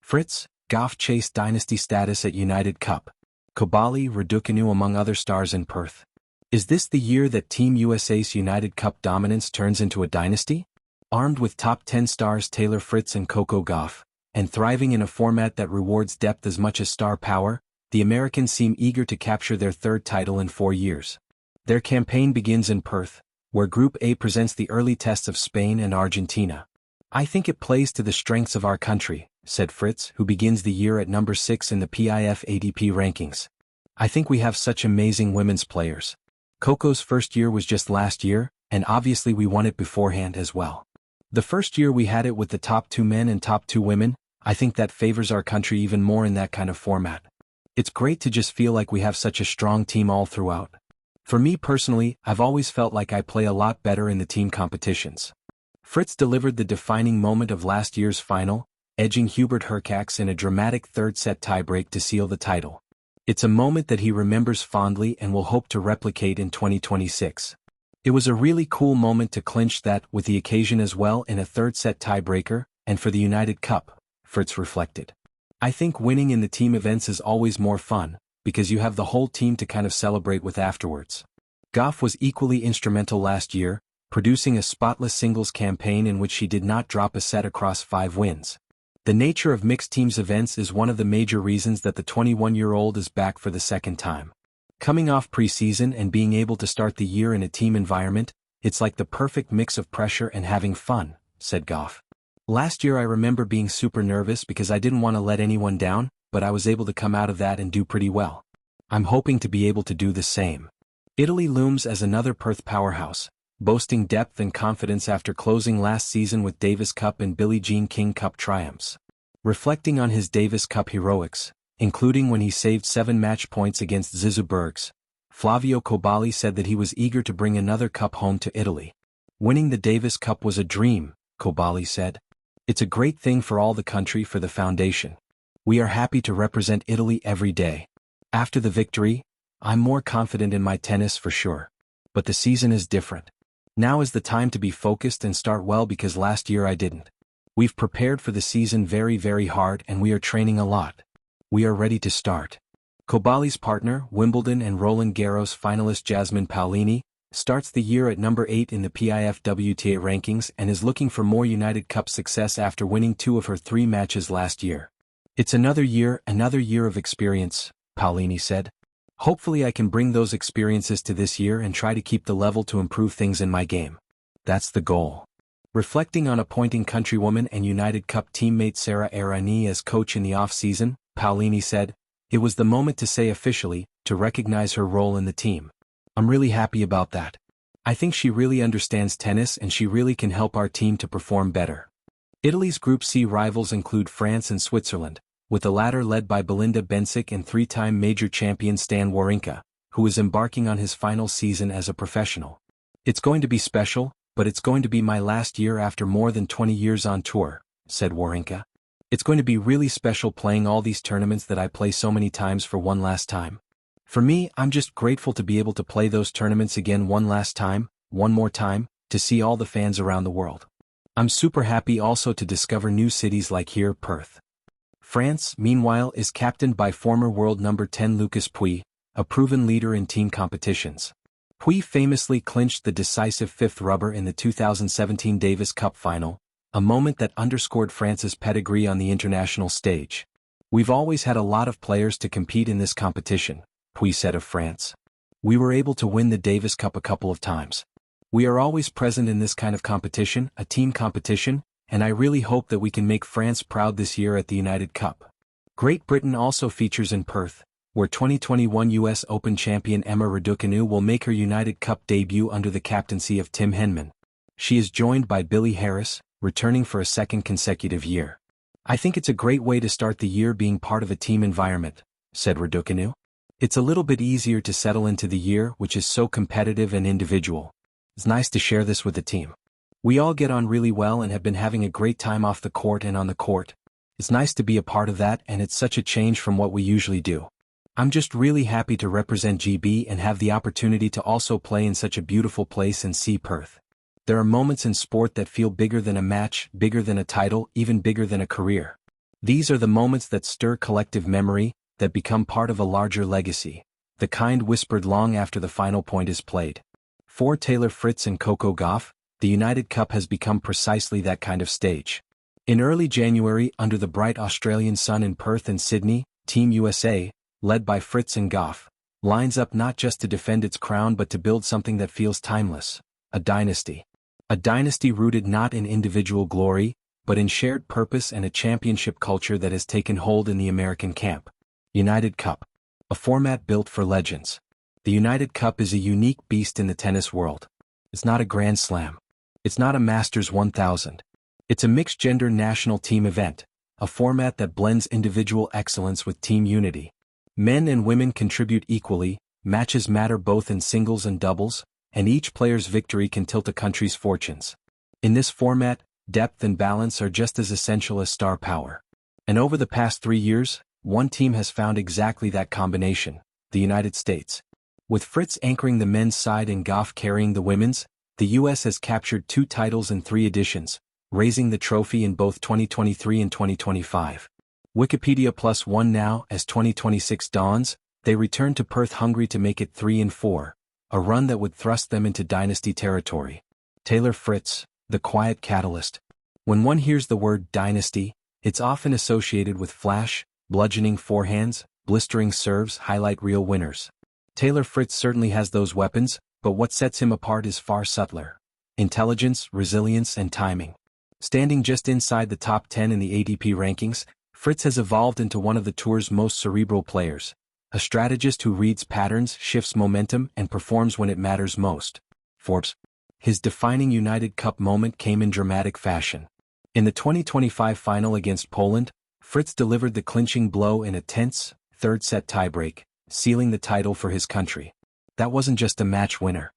Fritz Gauff chased Dynasty Status at United Cup. Kobali Raducanu among other stars in Perth. Is this the year that Team USA's United Cup dominance turns into a dynasty? Armed with top 10 stars Taylor Fritz and Coco Gauff, and thriving in a format that rewards depth as much as star power, the Americans seem eager to capture their third title in 4 years. Their campaign begins in Perth, where Group A presents the early tests of Spain and Argentina. "I think it plays to the strengths of our country," said Fritz, who begins the year at number 6 in the PIF ADP rankings. "I think we have such amazing women's players. Coco's first year was just last year, and obviously we won it beforehand as well. The first year we had it with the top 2 men and top 2 women. I think that favors our country even more in that kind of format. It's great to just feel like we have such a strong team all throughout. For me personally, I've always felt like I play a lot better in the team competitions." Fritz delivered the defining moment of last year's final, edging Hubert Hurkacz in a dramatic third-set tiebreak to seal the title. It's a moment that he remembers fondly and will hope to replicate in 2026. "It was a really cool moment to clinch that with the occasion as well in a third-set tiebreaker, and for the United Cup," Fritz reflected. "I think winning in the team events is always more fun, because you have the whole team to kind of celebrate with afterwards." Gauff was equally instrumental last year, producing a spotless singles campaign in which she did not drop a set across 5 wins. The nature of mixed teams events is one of the major reasons that the 21-year-old is back for the second time. "Coming off preseason and being able to start the year in a team environment, it's like the perfect mix of pressure and having fun," said Gauff. "Last year I remember being super nervous because I didn't want to let anyone down, but I was able to come out of that and do pretty well. I'm hoping to be able to do the same." Italy looms as another Perth powerhouse, boasting depth and confidence after closing last season with Davis Cup and Billie Jean King Cup triumphs. Reflecting on his Davis Cup heroics, including when he saved 7 match points against Zizou Bergs, Flavio Kobali said that he was eager to bring another cup home to Italy. "Winning the Davis Cup was a dream," Kobali said. "It's a great thing for all the country, for the foundation. We are happy to represent Italy every day. After the victory, I'm more confident in my tennis for sure. But the season is different. Now is the time to be focused and start well because last year I didn't. We've prepared for the season very, very hard and we are training a lot. We are ready to start." Kobali's partner, Wimbledon and Roland Garros finalist Jasmine Paolini, starts the year at number 8 in the PIF WTA rankings and is looking for more United Cup success after winning 2 of her 3 matches last year. "It's another year of experience," Paolini said. "Hopefully I can bring those experiences to this year and try to keep the level to improve things in my game. That's the goal." Reflecting on appointing countrywoman and United Cup teammate Sarah Errani as coach in the off-season, Paolini said, "It was the moment to say officially, to recognize her role in the team. I'm really happy about that. I think she really understands tennis and she really can help our team to perform better." Italy's Group C rivals include France and Switzerland, with the latter led by Belinda Bencic and 3-time major champion Stan Wawrinka, who is embarking on his final season as a professional. "It's going to be special, but it's going to be my last year after more than 20 years on tour," said Wawrinka. "It's going to be really special playing all these tournaments that I play so many times for one last time. For me, I'm just grateful to be able to play those tournaments again one last time, one more time, to see all the fans around the world. I'm super happy also to discover new cities like here, Perth." France, meanwhile, is captained by former world number 10 Lucas Pouille, a proven leader in team competitions. Pouille famously clinched the decisive 5th rubber in the 2017 Davis Cup final, a moment that underscored France's pedigree on the international stage. "We've always had a lot of players to compete in this competition," Pouille said of France. "We were able to win the Davis Cup a couple of times. We are always present in this kind of competition, a team competition, and I really hope that we can make France proud this year at the United Cup." Great Britain also features in Perth, where 2021 US Open champion Emma Raducanu will make her United Cup debut under the captaincy of Tim Henman. She is joined by Billie Harris, returning for a second consecutive year. "I think it's a great way to start the year being part of a team environment," said Raducanu. "It's a little bit easier to settle into the year, which is so competitive and individual. It's nice to share this with the team. We all get on really well and have been having a great time off the court and on the court. It's nice to be a part of that and it's such a change from what we usually do. I'm just really happy to represent GB and have the opportunity to also play in such a beautiful place and see Perth. There are moments in sport that feel bigger than a match, bigger than a title, even bigger than a career. These are the moments that stir collective memory, that become part of a larger legacy, the kind whispered long after the final point is played. For Taylor Fritz and Coco Gauff, the United Cup has become precisely that kind of stage. In early January, under the bright Australian sun in Perth and Sydney, Team USA, led by Fritz and Gauff, lines up not just to defend its crown but to build something that feels timeless, a dynasty. A dynasty rooted not in individual glory, but in shared purpose and a championship culture that has taken hold in the American camp. United Cup. A format built for legends. The United Cup is a unique beast in the tennis world. It's not a Grand Slam. It's not a Masters 1000. It's a mixed-gender national team event, a format that blends individual excellence with team unity. Men and women contribute equally, matches matter both in singles and doubles, and each player's victory can tilt a country's fortunes. In this format, depth and balance are just as essential as star power. And over the past 3 years, one team has found exactly that combination, the United States. With Fritz anchoring the men's side and Gauff carrying the women's, the US has captured 2 titles in 3 editions, raising the trophy in both 2023 and 2025. Wikipedia +1 now, as 2026 dawns, they return to Perth hungry to make it 3 and 4, a run that would thrust them into dynasty territory. Taylor Fritz, the quiet catalyst. When one hears the word dynasty, it's often associated with flash, bludgeoning forehands, blistering serves, highlight reel winners. Taylor Fritz certainly has those weapons, but what sets him apart is far subtler. Intelligence, resilience, and timing. Standing just inside the top 10 in the ADP rankings, Fritz has evolved into one of the tour's most cerebral players, a strategist who reads patterns, shifts momentum, and performs when it matters most. Forbes. His defining United Cup moment came in dramatic fashion. In the 2025 final against Poland, Fritz delivered the clinching blow in a tense, third-set tiebreak, sealing the title for his country. That wasn't just a match winner.